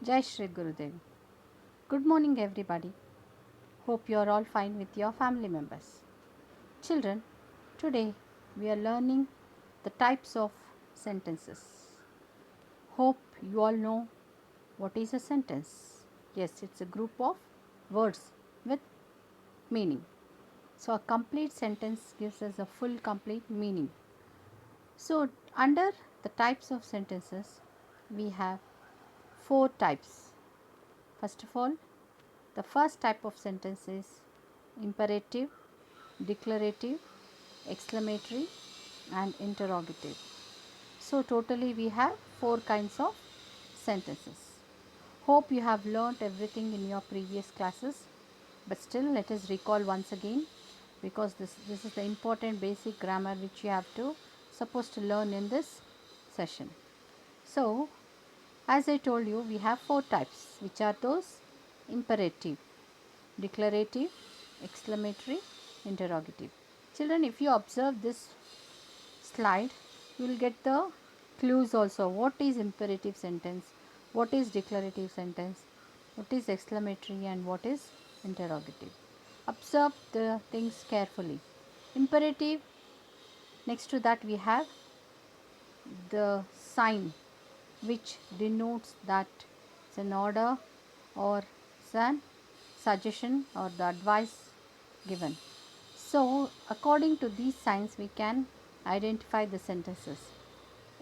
Jai Shri Gurudev. Good morning, everybody. Hope you are all fine with your family members. Children, today we are learning the types of sentences. Hope you all know what is a sentence. Yes, it's a group of words with meaning. So, a complete sentence gives us a full complete meaning. So, under the types of sentences, we have four types. First of all, the first type of sentence is imperative, declarative, exclamatory, and interrogative. So, totally we have four kinds of sentences. Hope you have learnt everything in your previous classes, but still let us recall once again, because this is the important basic grammar which you have to supposed to learn in this session. So, as I told you, we have four types, which are those: imperative, declarative, exclamatory, interrogative. Children, if you observe this slide, you will get the clues also. What is imperative sentence? What is declarative sentence? What is exclamatory and what is interrogative? Observe the things carefully. Imperative, next to that we have the sign which denotes that it's an order or it's an suggestion or the advice given. So, according to these signs, we can identify the sentences.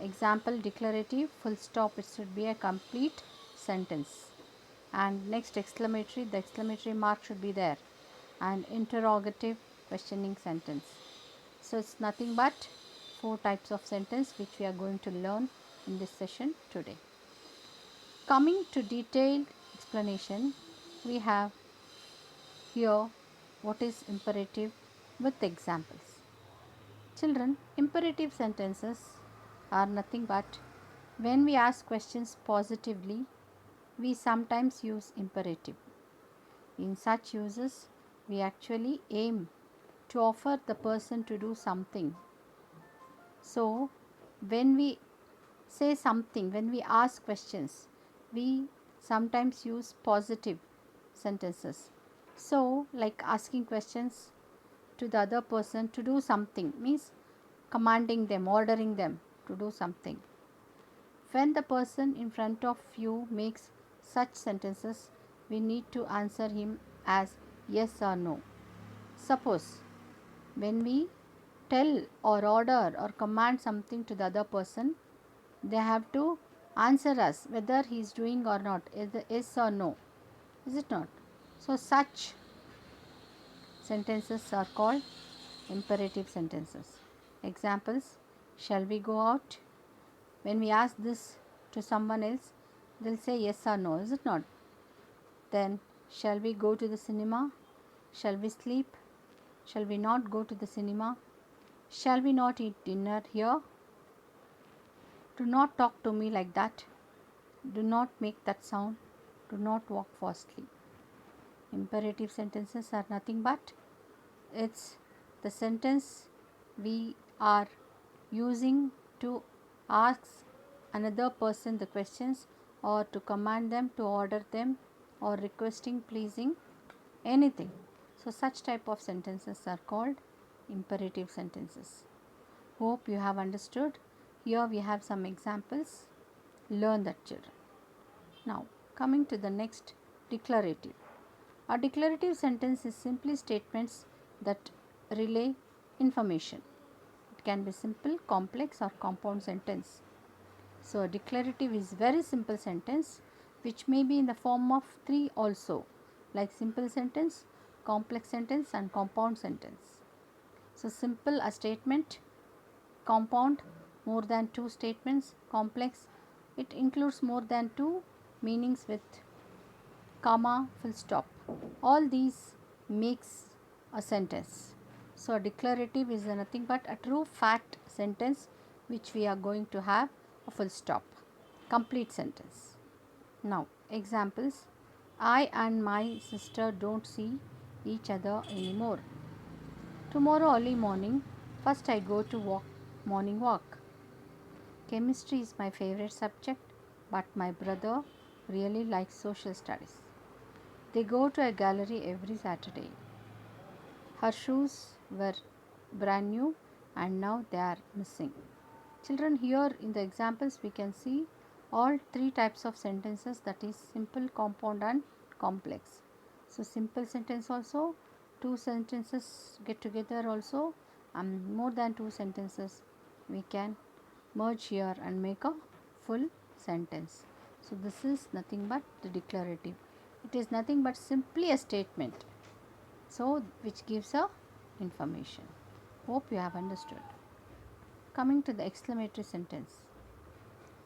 Example: declarative, full stop, it should be a complete sentence. And next, exclamatory, the exclamatory mark should be there. And interrogative, questioning sentence. So, it's nothing but four types of sentence which we are going to learn in this session today. Coming to detailed explanation, we have here what is imperative with examples. Children, imperative sentences are nothing but when we ask questions positively, we sometimes use imperative. In such uses, we actually aim to offer the person to do something. So, when we say something, when we ask questions, we sometimes use positive sentences. So, like asking questions to the other person to do something means commanding them, ordering them to do something. When the person in front of you makes such sentences, we need to answer him as yes or no. Suppose when we tell or order or command something to the other person, they have to answer us whether he is doing or not, either yes or no. Is it not? So, such sentences are called imperative sentences. Examples: shall we go out? When we ask this to someone else, they'll say yes or no, is it not? Then, shall we go to the cinema? Shall we sleep? Shall we not go to the cinema? Shall we not eat dinner here? Do not talk to me like that. Do not make that sound. Do not walk fastly. Imperative sentences are nothing but it's the sentence we are using to ask another person the questions or to command them, to order them, or requesting, pleasing, anything. So, such type of sentences are called imperative sentences. Hope you have understood. Here we have some examples. Learn that, children. Now, coming to the next, declarative. A declarative sentence is simply statements that relay information. It can be simple, complex, or compound sentence. So, a declarative is very simple sentence which may be in the form of three also, like simple sentence, complex sentence, and compound sentence. So, simple, a statement; compound, more than two statements; complex, it includes more than two meanings with comma, full stop. All these makes a sentence. So, a declarative is nothing but a true fact sentence which we are going to have a full stop. Complete sentence. Now, examples: I and my sister don't see each other anymore. Tomorrow early morning, first I go to morning walk. Chemistry is my favorite subject, but my brother really likes social studies. They go to a gallery every Saturday. Her shoes were brand new and now they are missing. Children, here in the examples we can see all three types of sentences, that is simple, compound and complex. So simple sentence also, two sentences get together also, and more than two sentences we can merge here and make a full sentence. So this is nothing but the declarative. It is nothing but simply a statement, so which gives a information. Hope you have understood. Coming to the exclamatory sentence.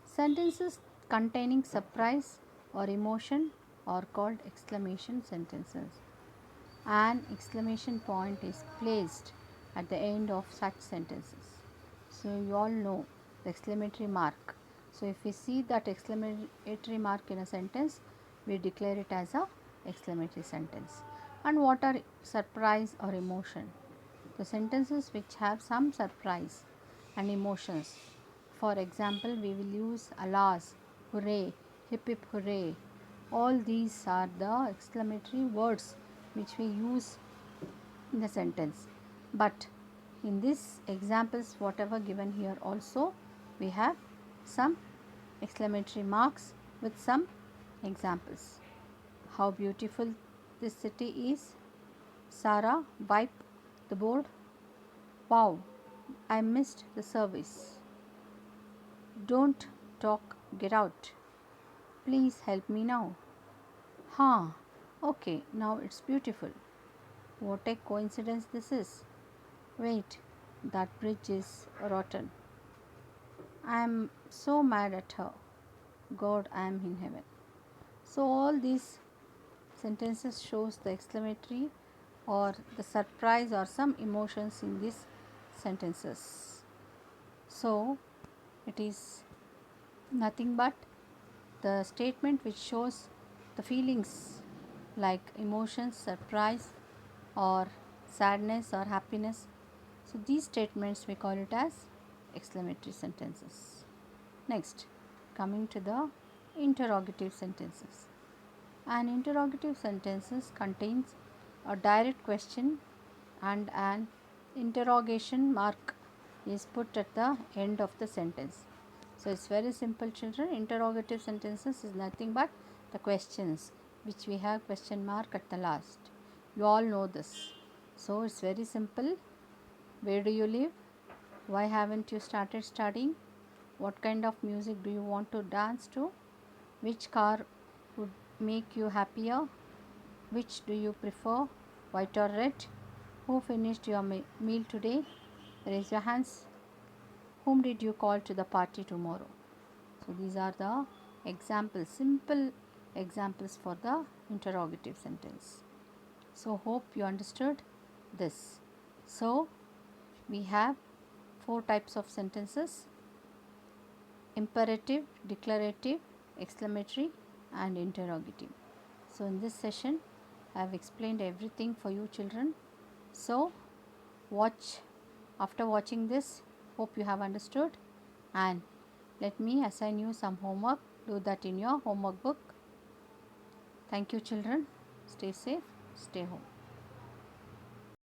Sentences containing surprise or emotion are called exclamation sentences. An exclamation point is placed at the end of such sentences. So you all know the exclamatory mark. So if we see that exclamatory mark in a sentence, we declare it as a exclamatory sentence. And what are surprise or emotion? The sentences which have some surprise and emotions. For example, we will use alas, hooray, hip hip hooray. All these are the exclamatory words which we use in the sentence. But in this examples whatever given here also, we have some exclamatory marks with some examples. How beautiful this city is. Sarah, wipe the board. Wow, I missed the service. Don't talk, get out. Please help me now. Huh, okay, now it's beautiful. What a coincidence this is. Wait, that bridge is rotten. I am so mad at her. God, I am in heaven. So all these sentences shows the exclamatory or the surprise or some emotions in these sentences. So it is nothing but the statement which shows the feelings like emotions, surprise or sadness or happiness. So these statements we call it as exclamatory sentences. Next, coming to the interrogative sentences. An interrogative sentences contains a direct question and an interrogation mark is put at the end of the sentence. So it's very simple, children. Interrogative sentences is nothing but the questions which we have question mark at the last. You all know this. So it's very simple. Where do you live? Why haven't you started studying? What kind of music do you want to dance to? Which car would make you happier? Which do you prefer, white or red? Who finished your meal today? Raise your hands. Whom did you call to the party tomorrow? So these are the examples, simple examples for the interrogative sentence. So hope you understood this. So we have four types of sentences: imperative, declarative, exclamatory and interrogative. So in this session I have explained everything for you children. So after watching this, hope you have understood, and let me assign you some homework. Do that in your homework book. Thank you children. Stay safe, stay home.